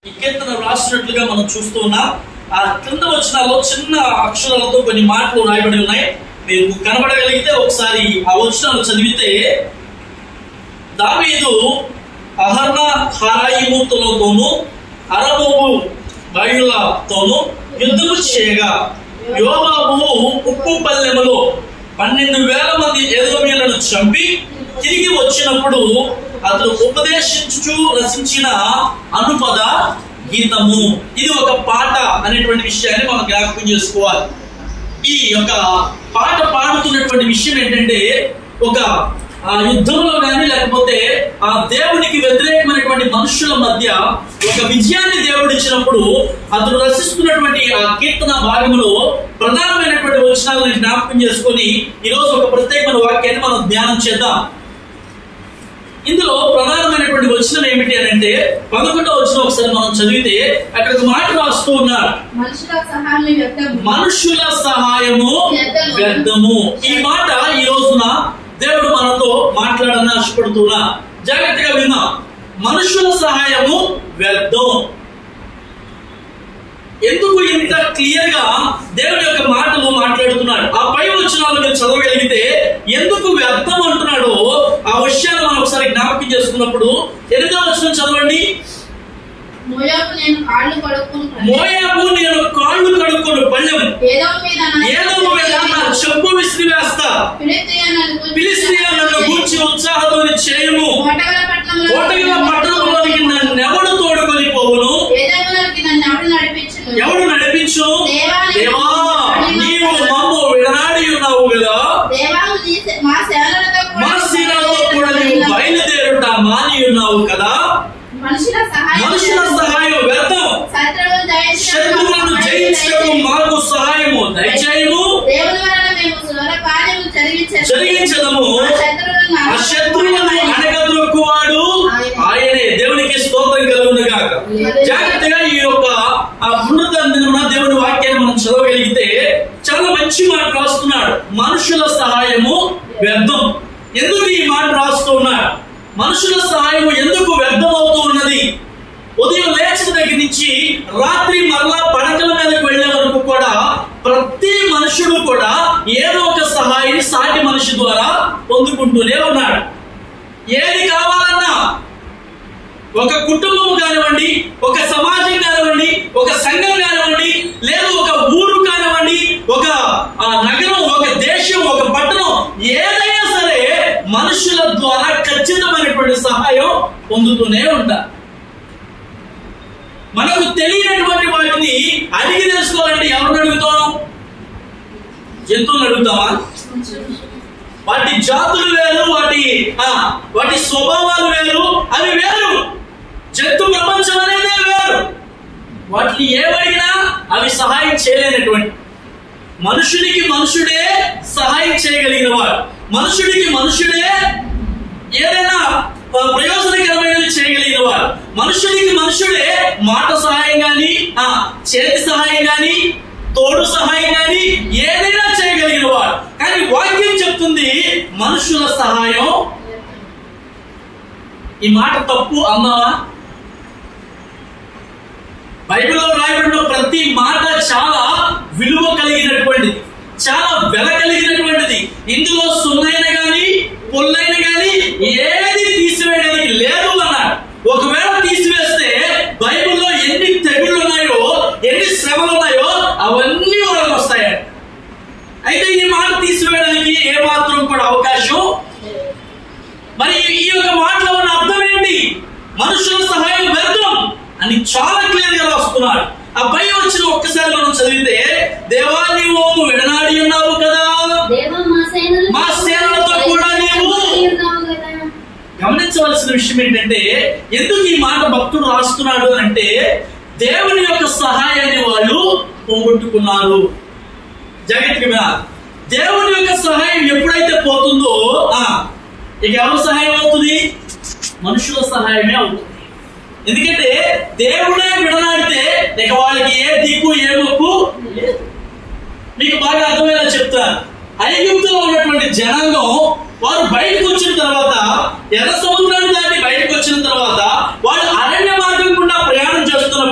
ఈ కీర్తన రాసినట్లుగా మనం చూస్తూ ఉన్నాం. ఆ క్రింద వచనాల్లో చిన్న అక్షరాలతో కొన్ని మాటలు రాయబడి ఉన్నాయి. మీకు కనబడగలిగితే ఒకసారి ఆ వచనాలు చదివితే, దావీదు అహర్న హారాయిముతోను అరమోబు బయలులతోను యుద్ధము చేయగా యోవాబు ఉప్పు పల్లెములో 12,000 మంది ఎదోమీయులను చంపి తిరిగి వచ్చినప్పుడు అతను ఉపదేశించుచు రచించిన అనుపద గీతము. ఇది ఒక పాట అనేటువంటి విషయాన్ని మనం జ్ఞాపకం చేసుకోవాలి. ఈ యొక్క పాట పాడుతున్నటువంటి విషయం ఏంటంటే, ఒక యుద్ధంలో కానీ లేకపోతే ఆ దేవునికి వ్యతిరేకమైనటువంటి మనుషుల మధ్య ఒక విజయాన్ని దేవుడు ఇచ్చినప్పుడు అతను రచిస్తున్నటువంటి ఆ కీర్తన భాగంలో ప్రధానమైనటువంటి వచనాలను జ్ఞాపకం చేసుకొని ఈరోజు ఒక ప్రత్యేకమైన వాక్యాన్ని మనం ధ్యానం చేద్దాం. ఇందులో ప్రధానమైనటువంటి వచనం ఏమిటి అని అంటే 11వ వచనం ఒకసారి మనం చదివితే అక్కడ ఒక మాట రాస్తూ ఉన్నారు, మనుషుల సహాయము వ్యర్థము. ఈ మాట ఈ రోజున దేవుడు మనతో మాట్లాడాలని ఆశపడుతున్నా. జాగ్రత్తగా విన్నాం. మనుషుల సహాయము వ్యర్థం. ఎందుకు ఇంత క్లియర్ గా దేవుడి యొక్క మాటలు మాట్లాడుతున్నాడు? ఆ పై వచనాలు మీరు చదవగలిగితే ఎందుకు వ్యర్థం అంటున్నాడో ఆ విషయాన్ని మనం ఒకసారి జ్ఞాపకం చేసుకున్నప్పుడు 8వ వచనం చదవండి. మోయాబు నేను కాళ్ళు కడుక్కొని పళ్ళెం ఏదో మీద నా చెప్పు విసిరివేస్తా, ఫిలిష్తీయుల నన్ను గూర్చి ఉత్సాహంతో చేయము, కోటగల పట్టణంలోనికి నన్నెవడు తోడుకొని పోవును, ఎవడు నడిపించు, దేవా నీవు మమ్ము విడనాడి ఉన్నావు కదా, మా సేనలతో కూడా నీవు బయలుదేరుట మాని ఉన్నావు కదా. మనుషుల సహాయం వ్యర్థం. శత్రువులను జయించడం మాకు సహాయము దయచేయము, జరిగించదము. ఆ శత్రువులను అణగదొక్కువాడు ఆయనే. దేవునికి స్తోత్రం కలుగును గాక. జాగ్రత్తగా ఈ యొక్క పునరుద్ధరణ దేవుని వాక్యాన్ని మనం చదవగలిగితే చాలా మంచి మాట రాస్తున్నాడు. మనుషుల సహాయము వ్యర్థం. ఎందుకు ఈ మాట రాస్తూ ఉన్నాడు? మనుషుల సహాయం ఎందుకు వ్యర్థం అవుతూ ఉన్నది? ఉదయం లేచిన దగ్గర నుంచి రాత్రి మరలా పడకల మీదకి వెళ్లే వరకు కూడా ప్రతి మనుషుడు కూడా ఏదో ఒక సహాయం సాటి మనిషి ద్వారా పొందుకుంటూనే ఉన్నాడు. ఏది కావాలన్నా, ఒక కుటుంబం కానివ్వండి, ఒక సమాజం కానివ్వండి, ఒక సంఘం కానివ్వండి, లేదు ఒక ఊరు కానివ్వండి, ఒక నగరం, ఒక దేశం, ఒక పట్టణం, ఏదైనా సరే మనుషుల ద్వారా ఖచ్చితమైనటువంటి సహాయం పొందుతూనే ఉంటారు. మనకు తెలియనటువంటి వాటిని అడిగి తెలుసుకోవాలంటే ఎవరిని అడుగుతాం? జంతువులను అడుగుతామా? వాటి జాతులు వేరు, వాటి స్వభావాలు వేరు, అవి వేరు. జంతు ప్రపంచం అనేదే వేరు. వాటిని ఏమడిగినా అవి సహాయం చేయలేనటువంటి. మనుషుడికి మనుషుడే సహాయం చేయగలిగిన వాడు, మనుషుడికి మనుషుడే ఏదైనా ప్రయోజనకరమైనది చేయగలిగిన వాడు, మనుషుడికి మనుషుడే మాట సహాయం గాని, చేతి సహాయం గాని, తోడు సహాయం గాని ఏదైనా చేయగలిగిన వాడు. కానీ వాక్యం చెప్తుంది మనుషుల సహాయం. ఈ మాట తప్పు అన్నావా? బైబిల్లో రాయబడిన ప్రతి మాట చాలా విలువ కలిగినటువంటిది, చాలా వెల కలిగినటువంటిది. ఇందులో సున్నైన గాని పొల్లైన గాని ఏది తీసివేయడానికి లేదు అన్నాడు. ఒకవేళ తీసివేస్తే బైబిల్లో ఎన్ని తెగుళ్ళు ఉన్నాయో, ఎన్ని శ్రమలు ఉన్నాయో అవన్నీ వాళ్ళకి వస్తాయండి. అయితే ఈ మాట తీసివేయడానికి ఏమాత్రం కూడా అవకాశం. మరి ఈ యొక్క మాటలో ఉన్న అర్థం ఏంటి? మనుషుల సహాయం వ్యర్థం అని చాలా క్లియర్ గా రాస్తున్నాడు. ఆ పై వచ్చిన ఒక్కసారి మనం చదివితే, దేవా నీవు విడనాడి ఉన్నావు కదా, మా సేనలతో కూడా నీవు. గమనించవలసిన విషయం ఏంటంటే, ఎందుకు ఈ మాట భక్తుడు రాస్తున్నాడు అంటే, దేవుని యొక్క సహాయాన్ని వాళ్ళు పోగొట్టుకున్నారు. జాగ్రత్తగా దేవుని యొక్క సహాయం ఎప్పుడైతే పోతుందో ఇక ఎవరి సహాయం అవుతుంది? మనుషుల సహాయమే అవుతుంది. ఎందుకంటే దేవుడే విడనాడితే ఇక వాళ్ళకి ఏ దిక్కు ఏ మొక్కు లేదు. మీకు బాగా అర్థమయ్యేలా చెప్తాను. ఐగుప్తులో ఉన్నటువంటి జనాంగం వారు బయటకు వచ్చిన తర్వాత, ఎర్ర సముద్రాన్ని దాటి బయటకు వచ్చిన తర్వాత వాళ్ళు అరణ్య మార్గం గుండా ప్రయాణం చేస్తున్న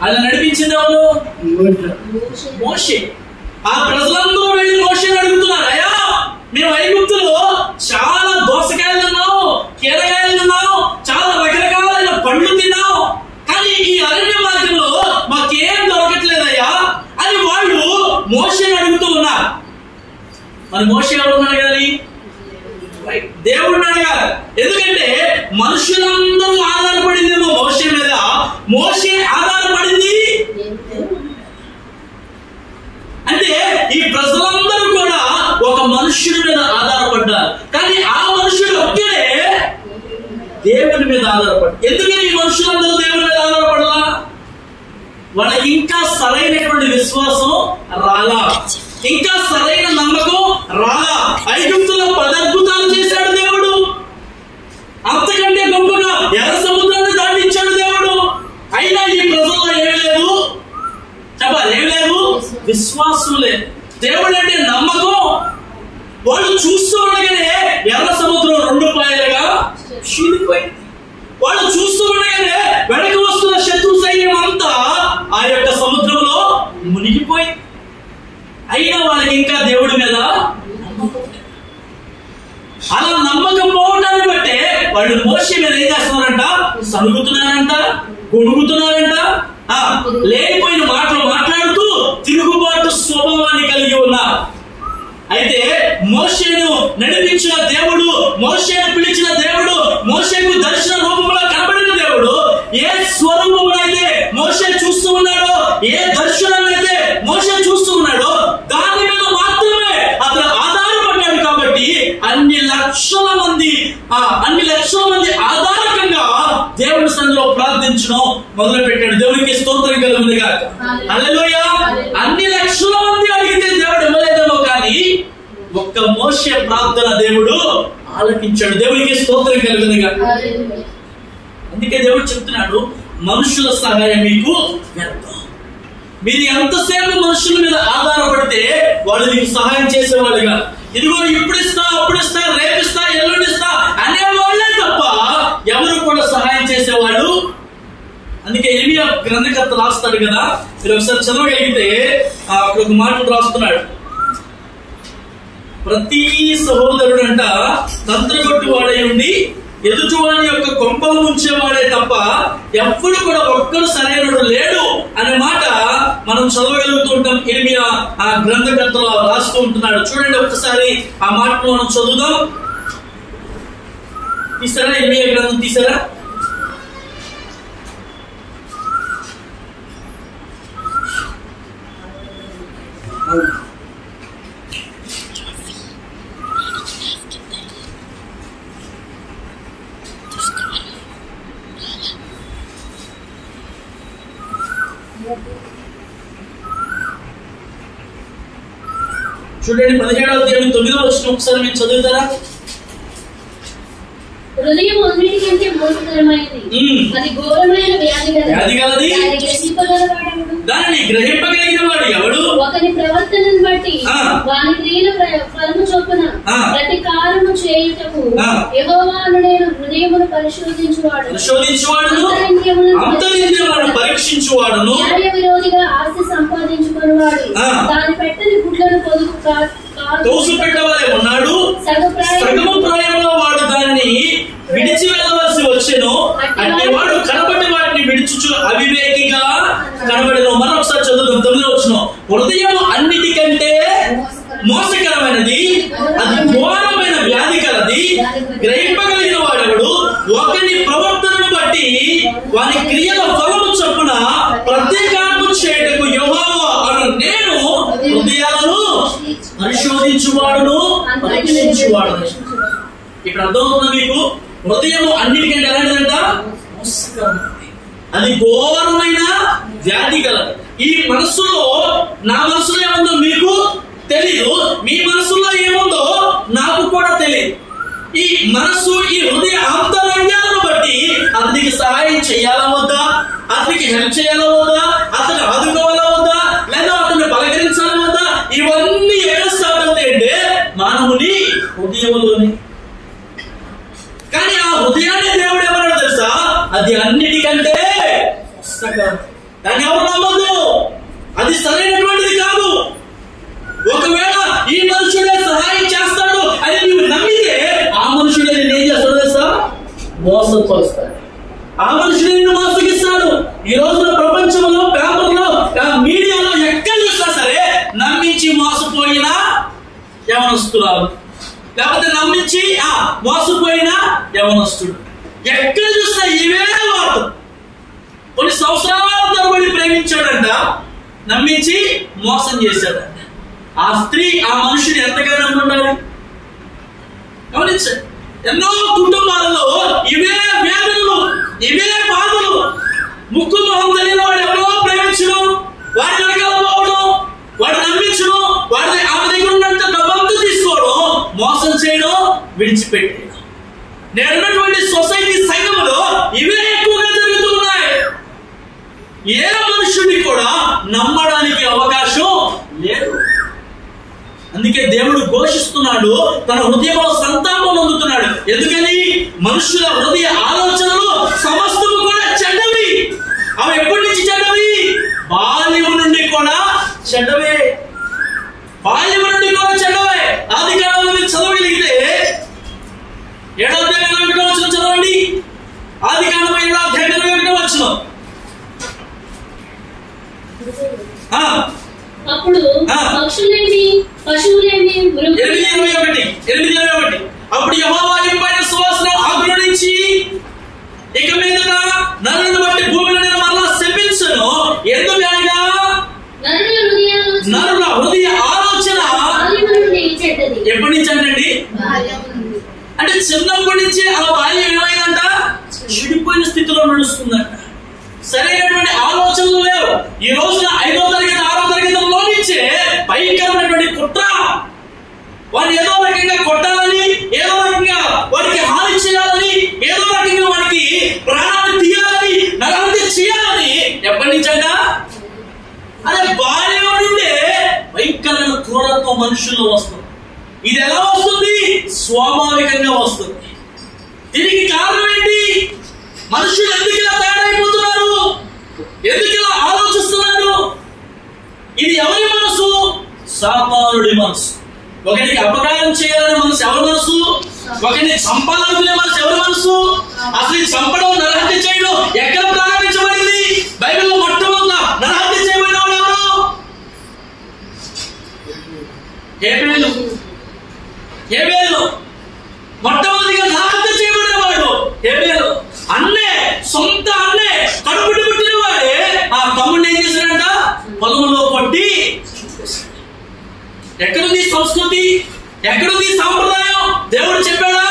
అలా నడిపించింది ఎవరు? మోషే. ఆ ప్రజలందరూ వెళ్ళి మోషేని అడుగుతున్నారు, అయ్యా మేము ఐగుప్తులో చాలా దోసకాయలు తిన్నాము, కీరకాయలు తిన్నాము, చాలా రకరకాలైన పండ్లు తిన్నాము, కానీ ఈ అరణ్య మార్గంలో మాకేం దొరకట్లేదయ్యా అని వాళ్ళు మోషేని అడుగుతూ ఉన్నారు. మరి మోషే ఎవరు అడగాలి? దేవుడిని అడగాలి. ఎందుకంటే మనుషులందరూ ఆధారపడిందేమో మోషే మీద, మోషే ఆధారపడింది అంటే ఈ ప్రజలందరూ కూడా ఒక మనుష్యుడి మీద ఆధారపడ్డారు. కానీ ఆ మనుషుడు ఒక్కడే దేవుని మీద ఆధారపడ్డారు. ఎందుకని ఈ మనుషులందరూ దేవుని మీద ఆధారపడాలా? వాళ్ళకి ఇంకా సరైనటువంటి విశ్వాసం రాలా, ఇంకా సరైన నమ్మకం రాలా. ఐగుప్తులో 10 అద్భుతాలు చేశాడు దేవుడు, అంతకంటే గొప్పగా ఎర్ర సముద్రాన్ని దాటించాడు దేవుడు. అయినా ఈ ప్రజల్లో ఏమీ లేదు, చెప్పాలి ఏమి లేదు, విశ్వాసం లేదు. దేవుడు అంటే నమ్మకం. వాళ్ళు చూస్తూ ఉండగానే ఎర్ర సముద్రం 2 పాయలుగా చీలిపోయింది. వాళ్ళు చూస్తూ ఉండగానే వెనక వస్తున్న శత్రు సైన్యం అంతా ఆ యొక్క సముద్రంలో మునిగిపోయింది. అయినా వాళ్ళకి ఇంకా దేవుడి మీద అలా నమ్మకం పోవటాన్ని బట్టే వాళ్ళు మోషే మీద ఏం చేస్తున్నారంట? సనుగుతున్నారంట, గొడుగుతున్నారంట, లేనిపోయిన మాటలు మాట్లాడుతూ తిరుగుబాటు స్వభావాన్ని కలిగి ఉన్నారు. అయితే మోషేను నడిపించిన దేవుడు, మోషేను పిలిచిన దేవుడు, మోషేకు దర్శన రూపంలో కనబడిన దేవుడు ఏ స్వరూపమునైతే మోషే చూస్తూ ఉన్నాడో, ఏ దర్శనాన్నైతే మోషే చూస్తూ ఉన్నాడో దాని మీద మాత్రమే అతను ఆధారపడ్డాడు. కాబట్టి అన్ని లక్షల మంది ఆధారకంగా దేవుని సన్నిధిలో ప్రార్థించడం మొదలు పెట్టాడు. దేవునికి స్తోత్రం కలుగును గాక. హల్లెలూయా. అన్ని లక్షల మంది అడిగితే దేవుడు ఇవ్వలేదేమో, కానీ ఒక్క మోషే ప్రార్థన దేవుడు ఆలకించాడు. దేవునికి స్తోత్రం కలుగును గాక. అందుకే దేవుడు చెప్తున్నాడు, మనుషుల సహాయం మీకు వ్యర్థం. మీరు ఎంతసేపు మనుషుల మీద ఆధారపడితే వాళ్ళు మీకు సహాయం చేసేవాళ్ళుగా, ఇదిగో ఇప్పుడిస్తా, అప్పుడిస్తా, రేపిస్తా, ఎల్లుండిస్తా అనేవాళ్ళే తప్ప ఎవరు కూడా సహాయం చేసేవాళ్ళు. అందుకే ఇర్మియా గ్రంథకర్త రాస్తాడు కదా, మీరు ఒకసారి చదవగలిగితే అక్కడ ఒక మాట రాస్తున్నాడు, ప్రతి సహోదరుడు అంట తంత్రగొట్టు వాడై ఉండి ఎదుటివాడి యొక్క కొంపలు ఉంచేవాడే తప్ప ఎప్పుడు కూడా ఒక్కరు సరైనడు లేడు అనే మాట మనం చదవగలుగుతూ ఉంటాం. ఇర్మియా ఆ గ్రంథకర్తలో రాస్తూ ఉంటున్నాడు. చూడండి ఒకసారి ఆ మాటను మనం చదువుదాం. తీసారా? ఇర్మియా గ్రంథం తీసారా? చూడండి 17వ అధ్యాయం 9వ వచనం ఒకసారి మీరు చదువుతారా? హృదయం అన్నిటికంటే మోసకరమైనది, అది ఘోరమైన వ్యాధి గలది, దానిని గ్రహింపగలిగిన వాడు ఎవడు? ఒకని ప్రవర్తనను బట్టి వాని క్రియల ఫలము చొప్పున ప్రతికారము చేయుటకు యెహోవాను నేను హృదయమును పరిశోధించువాడును, అంతరింద్రియములను పరీక్షించువాడును, న్యాయ విరోధిగా ఆస్తి సంపాదించుకునేవాడు దాని పెట్టని గుడ్లను పొదుపు తోసు పెట్టవలే ఉన్నాడు. సగము ప్రాయంలో వాడు దాన్ని విడిచి వెళ్ళవలసి వచ్చెను, అంటే వాడు కనబడి వాటిని విడిచుచు అవివేకిగా కనబడను. మరొకసారి చదువుతాం 9వ వచనం. హృదయం అన్నిటికంటే మోసకరమైనది, అది ఘోరమైన వ్యాధి కలది, గ్రహింపగలిగిన వాడెవడు? ఒకని ప్రవర్తనను బట్టి వారి క్రియల ఫలము చొప్పున ప్రత్యేకాత్మ చేయటకు యెహోవా అను నేను హృదయాలను పరిశోధించువాడును, పరీక్షించువాడును. ఇక్కడ అర్థమవుతుంది మీకు, హృదయం అన్నిటికంటే ఎలాంటిదంట? అది ఘోరమైన వ్యాధి కలదు. ఈ మనస్సులో, నా మనసులో ఏముందో మీకు తెలియదు, మీ మనసులో ఏముందో నాకు కూడా తెలియదు. ఈ మనస్సు, ఈ హృదయ అంతరంగాలను బట్టి అతనికి సహాయం చేయాలా వద్దా, అతనికి హెల్ప్ చేయాలా వద్దా, అతను ఆదుకోవాలా వద్దా, లేదా అతన్ని పలకరించాలా వద్దా, ఇవన్నీ ఎక్కడ స్టార్ట్ అవుతాయంటే మానవుని హృదయంలోనే. కానీ ఆ హృదయాన్ని దేవుడు ఏమన్నాడు తెలుసా? అది అన్నిటికంటే దాన్ని ఎవరు నమ్మద్దు, అది సరైనటువంటిది కాదు. ఒకవేళ ఈ మనుషుడే సహాయం చేస్తాడు అని నువ్వు నమ్మితే ఆ మనుషుడే నేను ఏం చేస్తాడు తెలుసా? మోసపరుస్తాడు. ఆ మనుషుడే నిన్ను మోసగిస్తాడు. ఈ రోజున ప్రపంచంలో, పేపర్లో, మీడియాలో ఎక్కడ చూసినా సరే నమ్మించి మోసపోయిన యవనస్తురాలు, లేకపోతే నమ్మించి మోసపోయిన యవనస్తుడు, ఎక్కడ చూసినా ఇవే వార్తలు. కొన్ని సంవత్సరాల తరబడి ప్రేమించాడంట, నమ్మించి మోసం చేశాడంట. ఆ స్త్రీ, ఆ మనుషుడు ఎంతగా నమ్ముండాలి? గమనించండి, ఎన్నో కుటుంబాలలో ఇవే వేదనలు, ఇవే బాధలు. ముక్కు మొహం తెలియని వాడు ఎవరో ప్రేమించడం, వాడి వెనకాల పోవడం, వాడు నమ్మించడం, వాడి ఆమె దగ్గర ఉన్నట్టు డబ్బంతా తీసుకోవడం, మోసం చేయడం, విడిచిపెట్టేయడం. నేనున్నటువంటి సొసైటీ సంఘంలో ఇవే ఎక్కువగా జరుగుతున్నాయి. ఏ మనుషుడిని కూడా నమ్మడానికి అవకాశం లేదు. అందుకే దేవుడు ఘోషిస్తున్నాడు, తన హృదయంలో సంతాపం పొందుతున్నాడు. ఎందుకని? మనుషుల హృదయ ఆలోచనలు సమస్తము కూడా చెడ్డవి. అవి ఎప్పటి నుంచి చెడ్డవి? బాల్యం నుండి కూడా చెడ్డవే. బాల్యం నుండి కూడా చెడ్డవే. ఆది కాలంలో మీరు చదవగలిగితే 7వ అధ్యాయం 1వ వచనం చదవండి. ఆది కాండం 7వ అధ్యాయం 1వ వచనం. అప్పుడు పక్షులేమి, పశువులేమి, 8:21 అప్పుడు యెహోవా ఇంపైన సువాసన ఆగ్రహించి, ఇక మీదట నరులను బట్టి భూమిని నేను మరలా శపించను. ఎందుకనగా నరుల హృదయ ఆలోచన ఎప్పటి నుంచి అంటండి? అంటే చిన్నప్పటి నుంచి ఆ బాల్యం ఏమైందంట? చెడిపోయిన స్థితిలో నడుస్తుందంట. సరైనటువంటి ఆలోచనలు లేవు. ఈ రోజున 5వ తరగతి 6వ తరగతిలో నుంచే భయంకరమైనటువంటి కుట్ర, వాడిని ఏదో రకంగా కొట్టాలని, ఏదో రకంగా వాడికి హాని చేయాలని, ఏదో రకంగా వాడికి ప్రాణాలు తీయాలని, నరహత్య చేయాలని ఎప్పటి నుంచంట? అదే బాల్యం నుండే భయంకరమైన క్రూరత్వం మనుషుల్లో వస్తుంది. ఇది ఎలా వస్తుంది? స్వాభావికంగా వస్తుంది. దీనికి కారణం ఏంటి? మనుషులు ఎందుకు ఇలా తయారైపోతున్నారు? ఎందుకు ఇలా ఆలోచిస్తున్నారు? ఇది ఎవరి మనసు? సాతానుడి మనసు. ఒకరికి అపకారం చేయాలనే మనసు ఎవరి మనసు? ఒకరిని చంపాలనుకునే మనసు ఎవరి మనసు? అసలు ఈ చంపడం, నరహత్య చేయడం ఎక్కడ ప్రారంభించబడింది? బైబిల్లో మొట్టమొదట నరహత్య చేయబడిన వాడు ఎవరు? హేబేలు. మొట్టమొదటిగా నరహత్య చేయబడిన వాడు హేబేలు. అన్నే, సొంత అన్నే, కడుపుటి పుట్టిన వాడే ఆ తమ్ముడిని ఏం చేశాడంట? పొలంలో కొట్టి. ఎక్కడుంది సంస్కృతి? ఎక్కడుంది సాంప్రదాయం? దేవుడు చెప్పాడా?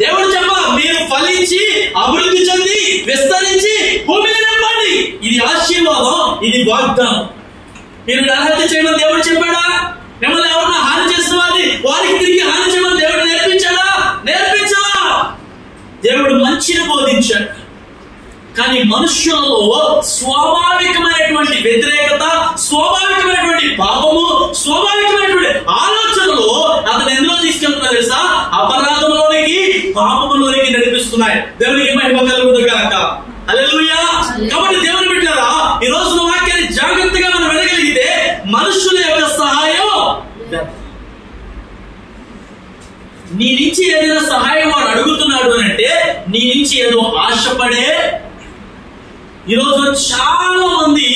దేవుడు చెప్పా, మీరు ఫలించి అభివృద్ధి చెంది విస్తరించి భూమిని నింపండి. ఇది ఆశీర్వాదం, ఇది వాగ్దానం. మీరు నరహత్య చేయమని దేవుడు చెప్పాడా? మిమ్మల్ని ఎవరన్నా హాని చేసిన వారికి తిరిగి హాని చేయమని దేవుడు నేర్పించాడా? నేర్పించలా. దేవుడు మంచిని బోధించాడు. కానీ మనుష్యులలో స్వాభావికమైనటువంటి వ్యతిరేకత, స్వాభావికమైనటువంటి పాపము, స్వాభావికమైనటువంటి ఆలోచనలు అతను ఎందులో తీసుకెళ్తున్నారు తెలుసా? అపరాధంలోనికి, పాపంలోనికి నడిపిస్తున్నాయి. దేవునికి మహిమ కలుగును గాక. హల్లెలూయా. కాబట్టి దేవుని బిడ్డలారా, ఈ రోజున వాక్యాన్ని జాగ్రత్తగా మనం వినగలిగితే మనుషుల యొక్క సహాయం, నీ నుంచి ఏదైనా సహాయం వాడు అడుగుతున్నాడు అని అంటే నీ నుంచి ఏదో ఆశపడే. ఈరోజు చాలా మంది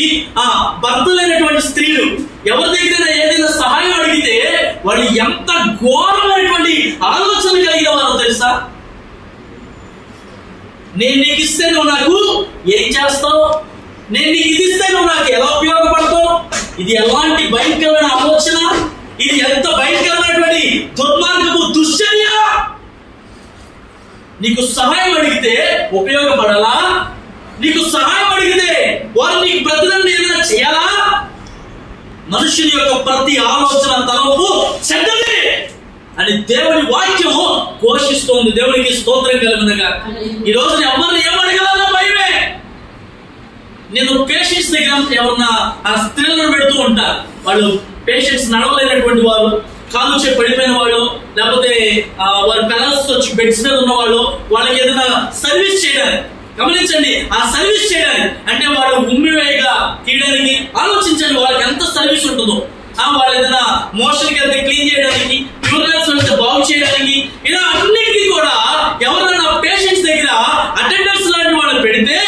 భర్తలైనటువంటి స్త్రీలు ఎవరి దగ్గర ఏదైనా సహాయం అడిగితే వాళ్ళు ఎంత ఘోరమైనటువంటి ఆలోచన కలిగిన వారో తెలుసా? నేను నీకు ఇస్తే నువ్వు నాకు ఏం చేస్తావు? నేను నీకు ఇది ఇస్తే నువ్వు నాకు ఎలా ఉపయోగపడతావు? ఇది ఎలాంటి భయంకరమైన ఆలోచన! ఇది ఎంత భయంకరమైనటువంటి దుర్మార్గపు దుశ్చర్య! నీకు సహాయం అడిగితే ఉపయోగపడాలా? నీకు సహాయం అడిగితే వారు నీకు ప్రతిదాన్ని ఏదైనా చేయాలా? మనుషుని యొక్క ప్రతి ఆలోచన తలపు చెడ్డదే అని దేవుని వాక్యము ఘోషిస్తోంది. దేవునికి స్తోత్రం కలుగునుగా. ఈ రోజు ఎవరిని ఏమడగలన్నా భయమే. నేను పేషెంట్స్ దగ్గర ఎవరన్నా ఆ స్త్రీలను పెడుతూ ఉంటారు. వాళ్ళు పేషెంట్స్ నడవలేనటువంటి వారు, కాలు చేసి పడిపోయిన వాళ్ళు, లేకపోతే వారి పెరాలసిస్ వచ్చి బెడ్స్ మీద ఉన్న వాళ్ళు, వాళ్ళకి ఏదైనా సర్వీస్ చేయడానికి గమనించండి, ఆ సర్వీస్ చేయడానికి అంటే వాళ్ళు ఉమ్మివేయగా తీయడానికి ఆలోచించండి, వాళ్ళకి ఎంత సర్వీస్ ఉంటుందో. వాళ్ళు ఏదైనా మోషన్కి వెళ్తే క్లీన్ చేయడానికి, యూరినల్స్ వెళ్తే బాగు చేయడానికి, ఇలా అన్నిటికీ కూడా ఎవరైనా పేషెంట్స్ దగ్గర అటెండర్స్ లాంటి వాళ్ళు పెడితే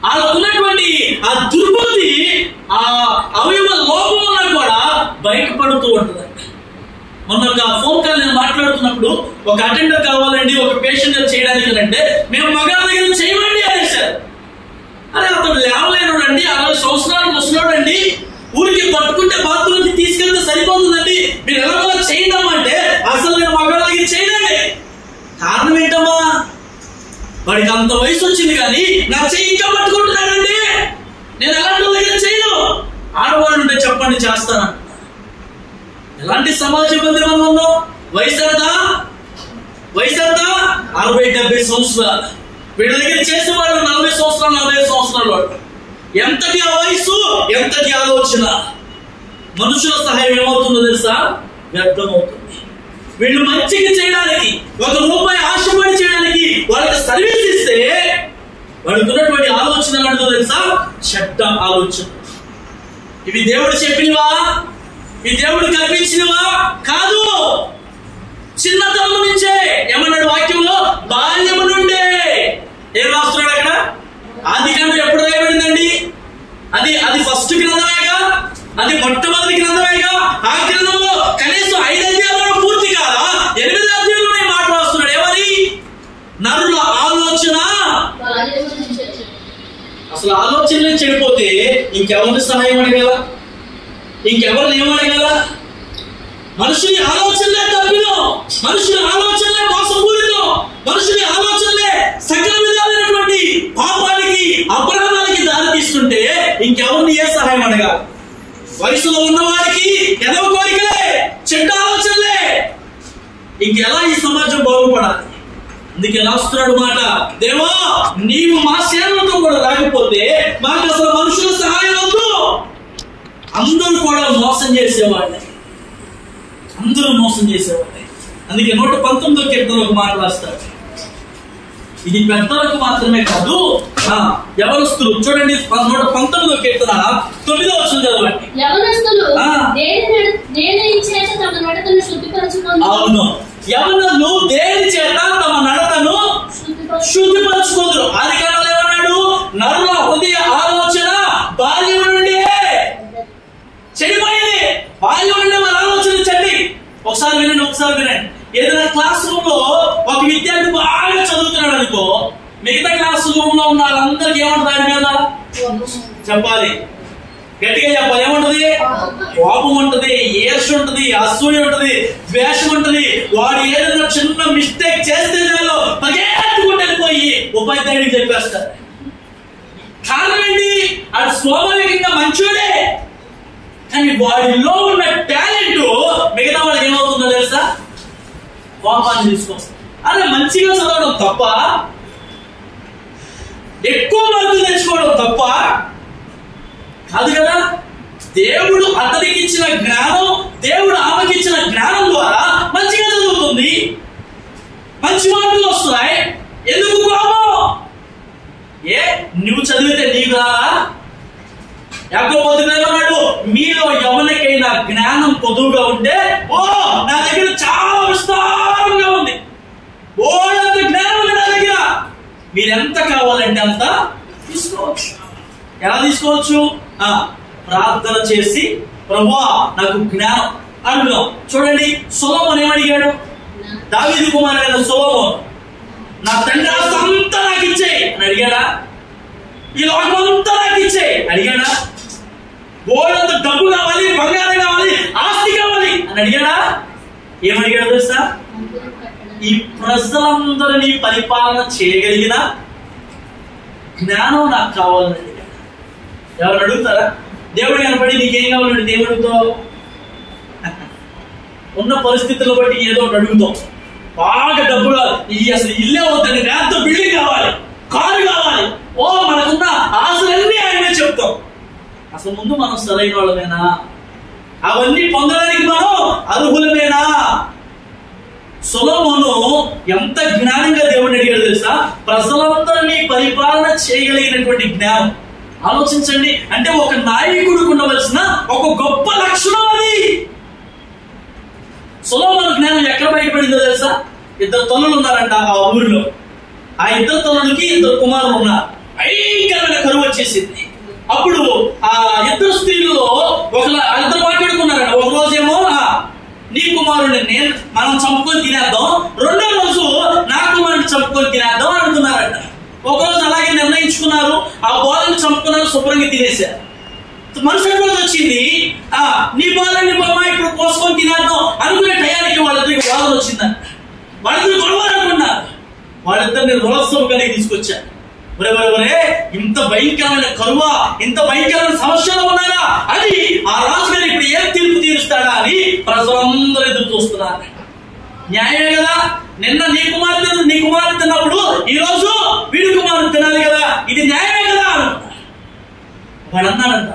వాళ్ళకు ఉన్నటువంటి ఆ దుర్బుద్ధి, ఆ అవయవ లోపం వల్ల కూడా బయటపడుతూ ఉంటుంది. మొన్న ఒక ఫోన్ కాల్ నేను మాట్లాడుతున్నప్పుడు ఒక అటెండర్ కావాలండి ఒక పేషెంట్ చేయడానికి అంటే మేము మగాళ్ళ దగ్గర చేయమండి అనేసారు. అరే అతను లేవలేనుడండి, 60 సంవత్సరాలు ముసలోడండి, ఊరికి పట్టుకుంటే బాత్రూమ్కి తీసుకెళ్తే సరిపోతుందండి, మీరు ఎలా చేయడమంటే అసలు నేను మగాళ్ళ దగ్గర చేయనండి. కారణం ఏంటమ్మా? వాడికి అంత వయసు వచ్చింది కానీ నా చెయ్యి ఇంకా పట్టుకుంటున్నాడండి, నేను ఎలాంటి దగ్గర చేయను. ఆడవాళ్ళు ఉంటే చెప్పండి చేస్తాను. ఎలాంటి సమాజ బంధువులు ఉందో? వయసు ఎంత? 60-70 సంవత్సరాలు. వీళ్ళ దగ్గర చేసేవాళ్ళు 40 సంవత్సరాలు 45 సంవత్సరాలు. వాళ్ళు ఎంతటి ఆ వయసు, ఎంతటి ఆలోచన. మనుషుల సహాయం ఏమవుతుందో తెలుసా? వ్యర్థమవుతుంది. వీళ్ళు మంచిగా చేయడానికి, ₹1 ఆశపడి చేయడానికి వాళ్ళకి సర్వీస్ ఇస్తే వాళ్ళకి ఉన్నటువంటి ఆలోచన ఏంటో తెలుసా? చెడ్డ ఆలోచన. ఇవి దేవుడు చెప్పినవా? ఈ దేవుడు కల్పించినవా? కాదు. చిన్నతనం నుంచే ఏమన్నాడు వాక్యంలో? బాల్యము నుండే. ఏం రాస్తున్నాడు అక్కడ? ఆదికాండం ఎప్పుడు రాయబడిందండి? అది ఫస్ట్ గ్రంథమేగా, అది మొట్టమొదటి గ్రంథమేగా. ఆ గ్రంథంలో కనీసం 5 అధ్యాయాలు పూర్తి కాదా? 8 అధ్యాయాలు ఈ మాట రాస్తున్నాడు. ఏమని? నరుల ఆలోచన. అసలు ఆలోచనలే చెడిపోతే ఇంకెవరిని సహాయం అడగల? ఇంకెవరిని ఏమడగల? మనుషుని ఆలోచనలే తప్పిదో, మనుషుని ఆలోచనలే మోసపూరితో, మనుషుని ఆలోచనలే సకల విధాలైనటువంటి పాపానికి అపరాధాలకి దారి తీస్తుంటే ఇంకెవరిని ఏ సహాయం అడగాలి? వయసులో ఉన్నవాడికి ఎదవ కోరికలే, చెడ్డ ఆలోచనలే. ఇంకెలా ఈ సమాజం బాగుపడాలి? అందుకే రాస్తున్నాడు మాట, దేవా నీవు మా సేవలతో కూడా రాకపోతే మాకు అసలు మనుషుల సహాయం వద్దు. అందరూ కూడా మోసం చేసేవాళ్ళే, అందరూ మోసం చేసేవాళ్ళే. అందుకే 119వ కీర్తనలో ఒక మాట రాస్తాడు. ఇది పెద్దలకు మాత్రమే కాదు, యవనస్తులు. చూడండి 119వ కీర్తన 9వ వచనం చదవండి. అవును, యవనులు దేని చేత తమ నడతను శుద్ధిపరచుకోదురు. ఆది కాలంలో ఏమన్నాడు? నరుల హృదయ ఆలోచన బాల్యం నుండి చెడిపోయింది. బాల్యం నుండి మన ఆలోచన చెడ్డి. ఒకసారి వినండి. ఏదైనా క్లాస్ రూమ్ లో ఒక విద్యార్థి బాగా చదువుతున్నాడు అనుకో, మిగతా క్లాస్ రూమ్ లో ఉన్న వాళ్ళందరికి ఏమంటుంది? దాని మీద చెప్పాలి, గట్టిగా చెప్పాలి. ఏముంటది? కోపం ఉంటది, ఈర్ష ఉంటది, అసూయ ఉంటది, ద్వేషం ఉంటది. వాడు ఏదైనా చిన్న మిస్టేక్ చేస్తే చాలు పరిగెత్తుకుంటూ వెళ్ళిపోయి ఉపాధ్యాయుడికి చెప్పేస్తారు. కారణం ఏంటి? అది స్వాభావికంగా మంచోడే, కానీ వాడిలో ఉన్న టాలెంట్ మిగతా వాళ్ళకి ఏమవుతుందో తెలుసా? కోపాన్ని తీసుకొస్తారు. అదే మంచిగా చదవడం తప్ప, ఎక్కువ మార్కులు తెచ్చుకోవడం తప్ప కాదు కదా. దేవుడు అతనికి ఇచ్చిన జ్ఞానం, దేవుడు ఆమెకి ఇచ్చిన జ్ఞానం ద్వారా మంచిగా చదువుతుంది, మంచి మార్కులు వస్తున్నాయి. ఎందుకు కోపం? నువ్వు చదివితే నీకు రాదా? యాకోబు మీలో ఎవరికైనా జ్ఞానం పొదువుగా ఉంటే, నా దగ్గర చాలా విస్తారంగా ఉంది, అంత జ్ఞానం ఉంది నా దగ్గర, మీరెంత కావాలంటే అంత తీసుకోవచ్చు. ఎలా తీసుకోవచ్చు? ప్రార్థన చేసి ప్రభువా నాకు జ్ఞానం అడుగుదాం. చూడండి, సొలొమోను ఏమడిగాడు? దావీదు కుమారుడైన సొలొమోను, నా తండ్రి అంతా నాకు ఇచ్చేయి అని అడిగాడా? ఈ లోకమంతా నాకు ఇచ్చేయి అడిగాడా? గోడంత డబ్బు కావాలి, బంగారం కావాలి, ఆస్తి కావాలి అని అడిగాడా? ఏమడిగాడు తెలుసా? ఈ ప్రజలందరినీ పరిపాలన చేయగలిగిన జ్ఞానం నాకు కావాలని అడిగాడు. ఎవరు అడుగుతారా? దేవుడు కనపడి నీకేం కావాలంటే దేవుడు అడుగుతావు? ఉన్న పరిస్థితులను బట్టి ఏదో ఒకటి అడుగుతాం. బాగా డబ్బు కావాలి, అసలు ఇల్లే వద్దండి, పెద్ద బిల్డింగ్ కావాలి, కారు కావాలి, మనకున్న ఆశలన్నీ ఆయనే చెప్తాం. అసలు ముందు మనం సరైన వాళ్ళమేనా? అవన్నీ పొందడానికి మనం అర్హులమేనా? సొలొమోను ఎంత జ్ఞానంగా దేవుడిని అడిగాడు తెలుసా? ప్రజలందరినీ పరిపాలన చేయగలిగినటువంటి జ్ఞానం. ఆలోచించండి, అంటే ఒక నాయకుడికి ఉండవలసిన ఒక గొప్ప లక్షణం అది. సొలొమోను జ్ఞానం ఎక్కడ బయటపడిందో తెలుసా? 2 తల్లులు ఉన్నారంట ఆ ఊరిలో. ఆ 2 తల్లులకి 2 కుమారులు ఉన్నారు. భయంకరమైన కరువు వచ్చేసింది. అప్పుడు ఆ 2 స్త్రీలలో ఇద్దరు మాట్లాడుకున్నారంట. ఒక రోజేమో నీ కుమారుడిని మనం చంపుకొని తినేద్దాం, రెండో రోజు నా కుమారుడిని చంపుకొని తినేద్దాం అనుకున్నారంట. ఒకరోజు అలాగే నిర్ణయించుకున్నారు, ఆ బాలను చంపుకున్నారు, శుభ్రంగా తినేశారు. మరుసటి రోజు వచ్చింది, నీ బాలని బామ్మ ఇప్పుడు కోసుకొని తినేద్దాం అనుకునే టయానికి వాళ్ళిద్దరికి బాధలు వచ్చిందంట. వాళ్ళిద్దరు గొడవ అనుకున్నారు. వాళ్ళిద్దరిని రోత్సవం కలిగి తీసుకొచ్చారు. ఒరే ఇంత భయంకరమైన కరువా, ఇంత భయంకరమైన సమస్యలో ఉన్నారా అని ఆ రాజుగారు ఇప్పుడు ఏం తీర్పు తీరుస్తాడా అని ప్రజలందరూ ఎదురు చూస్తున్నారు. న్యాయమే కదా? నిన్న నీ కుమారుడు తిన్నప్పుడు ఈ రోజు వీడి కుమారుడు తినాలి కదా, ఇది న్యాయమే కదా అనుకున్నారు. వాడు అన్నాడంట,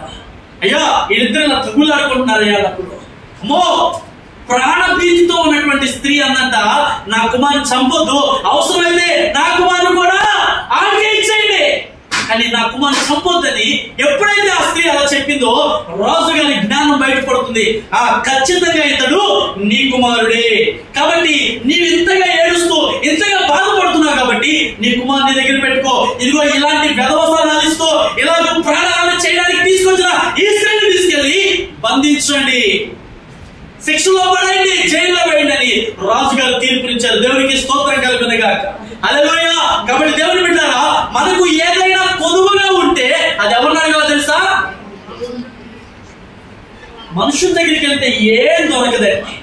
అయ్యా వీళ్ళిద్దరు ఇలా తగులాడుకుంటున్నారయ్యా. అప్పుడు అమ్మో, ప్రాణభీతితో ఉన్నటువంటి స్త్రీ అన్నంట, నా కుమారుని చంపొద్దు, అవసరమైతే నా కుమారుడు కూడా ఆడికే ఇచ్చేయండి, కానీ నా కుమారుని చంపొద్దని ఎప్పుడైతే ఆ స్త్రీ అలా చెప్పిందో రాజు గారి జ్ఞానం బయటపడుతుంది. ఖచ్చితంగా ఇతడు నీ కుమారుడే, కాబట్టి నీవు ఇంతగా ఏడుస్తూ ఇంతగా బాధపడుతున్నావు కాబట్టి నీ కుమారుని దగ్గర పెట్టుకో. ఇదిగో ఇలాంటి వ్యవసాయాలు ఇస్తూ ఇలాగ ప్రాణాలను చేయడానికి తీసుకొచ్చిన ఈ స్త్రీని తీసుకెళ్లి బంధించండి, శిక్షలో పడండి, జైల్లో వేయండి అని రాజుగారు తీర్పునిచ్చారు. దేవునికి స్తోత్రం కలుగును గాక. హల్లెలూయా. కాబట్టి దేవుని బిడ్డలారా, మనకు ఏదైనా కొదువుగా ఉంటే అది ఎవరిని అడగాలో తెలుసా? మనుషుల దగ్గరికి వెళ్తే ఏం దొరకదండి,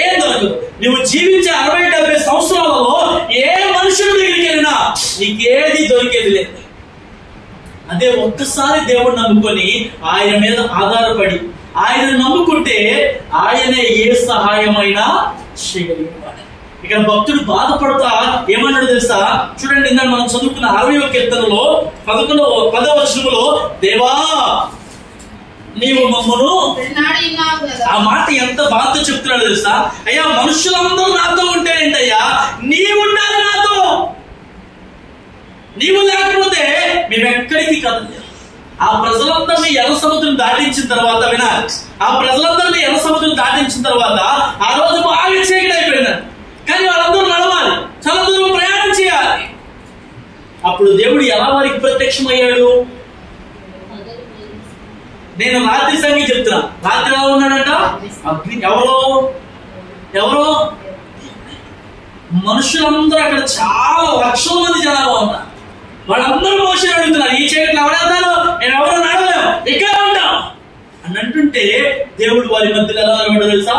ఏం దొరకదు. నువ్వు జీవించే 60-70 సంవత్సరాలలో ఏ మనుషుల దగ్గరికి వెళ్ళినా నీకేది దొరికేది లేదు. అదే ఒక్కసారి దేవుడు నమ్ముకొని ఆయన మీద ఆధారపడి ఆయన నమ్ముకుంటే ఆయనే ఏ సహాయమైనా చేయగలిగేవాడు. ఇక్కడ భక్తుడు బాధపడతా ఏమన్నాడు తెలుసా? చూడండి, ఇందాక మనం చదువుకున్న 60వ కీర్తనలో 10వ వచనంలో, దేవా నీవు మమ్మను, ఆ మాట ఎంత బాధతో చెప్తున్నాడు తెలుసా? అయ్యా మనుషులందరూ నాతో ఉంటే ఏంటయ్యా, నీవు ఉండాలి నాతో, నీవు లేకపోతే మేమెక్కడికి కదలేదు. ఆ ప్రజలందరినీ ఎర్ర సముద్రం దాటించిన తర్వాత వినాలి, ఆ ప్రజలందరినీ ఎర్ర సముద్రం దాటించిన తర్వాత ఆ రోజు బాగా చీకటి అయిపోయినారు, కానీ వాళ్ళందరూ నడవాలి, చాలా దూరం ప్రయాణం చేయాలి. అప్పుడు దేవుడు ఎలా వారికి ప్రత్యక్షమయ్యాడు? నేను రాత్రి సంగతి చెప్తున్నా. రాత్రి ఎలా ఉన్నాడంట? అగ్ని. ఎవరో మనుషులందరూ అక్కడ చాలా లక్షల మంది జనాభా ఉన్నారు. వాళ్ళందరూ మోషన్ అడుగుతున్నారు, ఈ చీకట్లో ఎవరెళ్తాను, నేను ఎవరో నడవలేము, ఇక్కడ ఉంటాం అని అంటుంటే దేవుడు వారి మధ్యలో ఎలా నిలబడ్డాడు తెలుసా?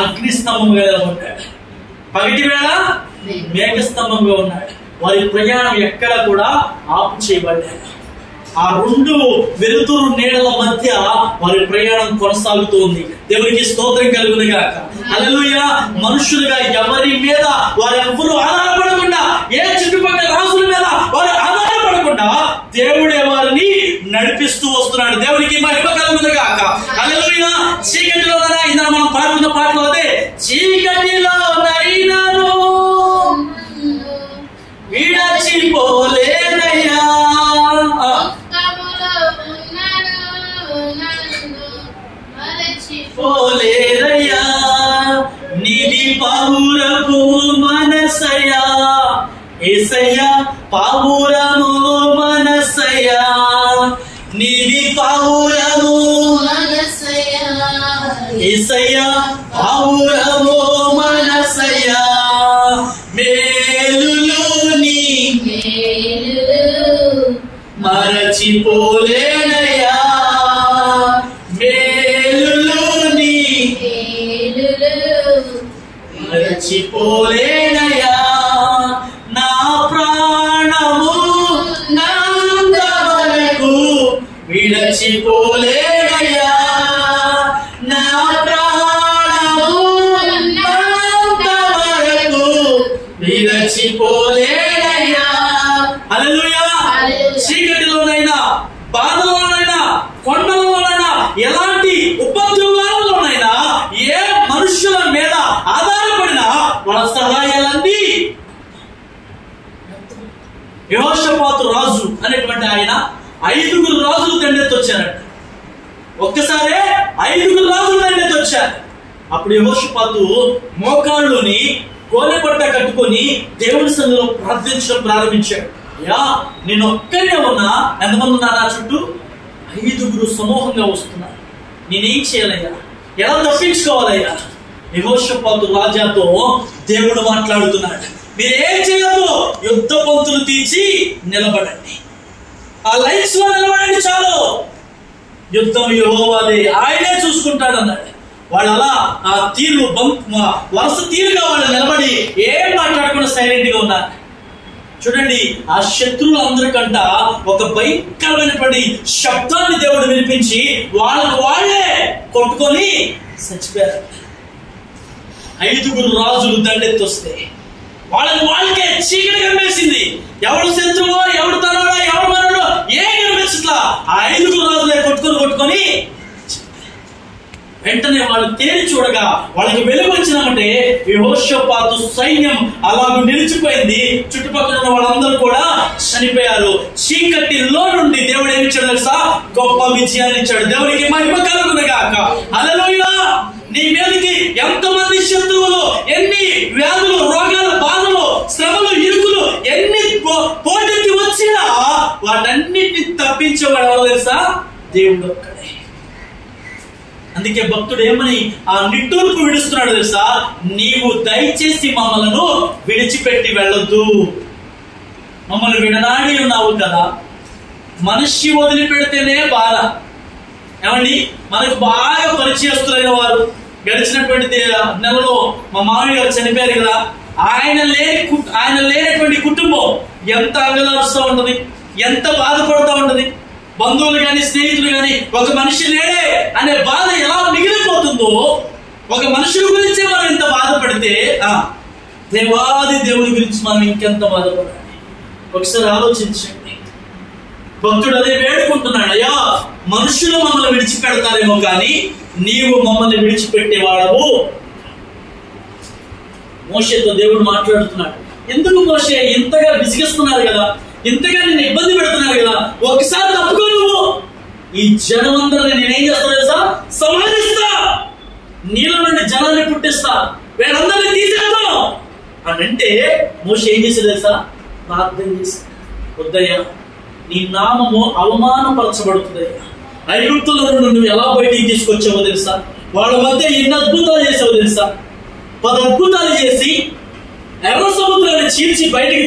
అగ్ని స్తంభంగా నిలబడ్డాడు. పగటి వేళ మేఘస్తంభంగా ఉన్నాడు. వారి ప్రయాణం ఎక్కడ కూడా ఆపు చేయబడ్డాడు. ఆ 2 వెలుతురు నీడల మధ్య వారి ప్రయాణం కొనసాగుతుంది. దేవునికి స్తోత్రం కలుగును గాక. హల్లెలూయా. మనుషులుగా ఎవరి మీద వారెవ్వరూ ఆధారపడకుండా, ఏ చుట్టుపక్కల రాజుల మీద వారు ఆధారపడకుండా దేవుడే వారిని నడిపిస్తూ వస్తున్నాడు. దేవునికి మహిమ కలుగును గాక. హల్లెలూయా. చీకటిలోనైనా, ఇందులో మనం పాడుతున్న పాటలో అదే, చీకటిలోనైనాను విడచిపోలేదయ్యా, పోలేదయ్యా, నిధి పావురపు మనసయ్యా, యేసయ్యా పావురము మనసయ్యా, నిధి పావురము మనసయ్యా, యేసయ్యా పావురము మనసయ్యా, మేలులు నీ మరచిపోలేనయ్యా, మేలులు నీ మరచిపోలేనయ్యా, నా ప్రాణము నంత వరకు విడచిపోలేనయ్యా, నా ప్రాణము నంత వరకు విడచిపోలేనయ్యా. హల్లెలూయా. చీకటిలోనైనా, బాధలోనైనా, కొండలలోనైనా, ఎలాంటి ఉపద్రవాలలోనైనా, ఏ మనుషుల మీద ఆధారపడినా వాళ్ళ సహాయాల యెహోషాపాతు రాజు అనేటువంటి ఆయన 5 రాజులు దండెత్తొచ్చారట. ఒక్కసారే 5 రాజులు దండెత్తొచ్చారు. అప్పుడు యెహోషాపాతు మోకాళ్ళుని గోనెపట్ట కట్టుకొని దేవుని సన్నిధిలో ప్రార్థించడం ప్రారంభించాడు. అయ్యా, నేను ఒక్కనే ఉన్నా, ఎంతమంది ఉన్నారా చుట్టూ? 5 సమూహంగా వస్తున్నారు. నేనేం చేయాలయ్యా? ఎలా తప్పించుకోవాలయ్యా? యెహోషాపాతు రాజాతో దేవుడు మాట్లాడుతున్నాడు. మీరేం చేయదు, యుద్ధ పంతులు తీర్చి నిలబడండి, ఆ లైన్స్ లో నిలబడండి, చాలు, యుద్ధం యెహోవాదే, ఆయనే చూసుకుంటాడు అన్నాడు. వాళ్ళు అలా ఆ తీరు వరుస తీరుగా వాళ్ళు నిలబడి ఏం మాట్లాడకుండా సైలెంట్ గా ఉన్నారు. చూడండి, ఆ శత్రువులందరికంట ఒక భయంకరమైనటువంటి శబ్దాన్ని దేవుడు వినిపించి వాళ్ళే కొట్టుకొని చచ్చిపోయారు. 5 రాజులు దండెత్తొస్తే వాళ్ళకే చీకటి కనిపించింది. ఎవడు శత్రువో, ఎవడు తనోడో, ఎవడు మనోడో ఏం కనిపించట్లా. ఆ 5 రాజులే కొట్టుకొని వెంటనే వాళ్ళు తేరి చూడగా వాళ్ళకి వెలుగు వచ్చినామంటే యెహోషాపాతు సైన్యం అలాగూ నిలిచిపోయింది. చుట్టుపక్కల ఉన్న వాళ్ళందరూ కూడా చనిపోయారు. చీకటిలో నుండి దేవుడు ఏమి ఇచ్చాడు తెలుసా? గొప్ప విజయాన్ని ఇచ్చాడు. దేవునికి మహిమ కలుగునుగాక. హల్లెలూయా. నీ మీదకి ఎంతమంది శత్రువులు, ఎన్ని వ్యాధులు, రోగాలు, బాధలు, శ్రమలు, ఇరుకులు ఎన్ని పోటీకి వచ్చినా వాటన్నిటిని తప్పించేవాడు ఎవరో తెలుసా? దేవుడు ఒక్కడే. అందుకే భక్తుడు ఏమని ఆ నిట్టూర్పు విడుస్తున్నాడు తెలుసా? నీవు దయచేసి మమ్మలను విడిచిపెట్టి వెళ్ళొద్దు. మమ్మల్ని విడనాడి ఉన్నావు కదా. మనిషి వదిలిపెడితేనే బాధ. ఏమండి, మనకు బాగా పరిచయస్తులైన వారు గడిచినటువంటి నెలలో మా మామయ్య గారు చనిపోయారు కదా. ఆయన లేనటువంటి కుటుంబం ఎంత అంగలారుస్తూ ఉంటది, ఎంత బాధపడుతూ ఉంటది. బంధువులు గాని, స్నేహితులు గాని, ఒక మనిషి లేడే అనే బాధ ఎలా మిగిలిపోతుందో, ఒక మనుషుల గురించే మనం ఇంత బాధపడితే దేవాది దేవుడి గురించి మనం ఇంకెంత బాధపడాలి? ఒకసారి ఆలోచించండి. భక్తుడు అదే వేడుకుంటున్నాడు. అయ్యా, మనుషులు మమ్మల్ని విడిచిపెడతారేమో కానీ నీవు మమ్మల్ని విడిచిపెట్టేవాడవు. మోషేతో దేవుడు మాట్లాడుతున్నాడు. ఎందుకు మోషే ఇంతగా విసిగిస్తున్నారు కదా, ఇంతగా నిన్ను ఇబ్బంది పెడుతున్నారు కదా, ఒకసారి తప్పుకో. నువ్వు ఈ జనం అందరినీ నేనేం చేస్తా తెలుసా? సంహరిస్తా, నీలో నుండి జనాన్ని పుట్టిస్తా, వీళ్ళందరినీ తీసేద్దాం అని అంటే మోషే ఏం చేశాడు తెలుసా? ప్రార్థన చేశాడు. వద్దయ్యా, నీ నామము అవమానపరచబడుతుందయ్యా. ఐగుప్తుల నుండి నువ్వు ఎలా బయటికి తీసుకొచ్చావో తెలుసా? వాళ్ళ మధ్య ఎన్ని అద్భుతాలు చేసావో తెలుసా? 10 అద్భుతాలు చేసి ఎర్ర సముద్రాన్ని చీల్చి బయటికి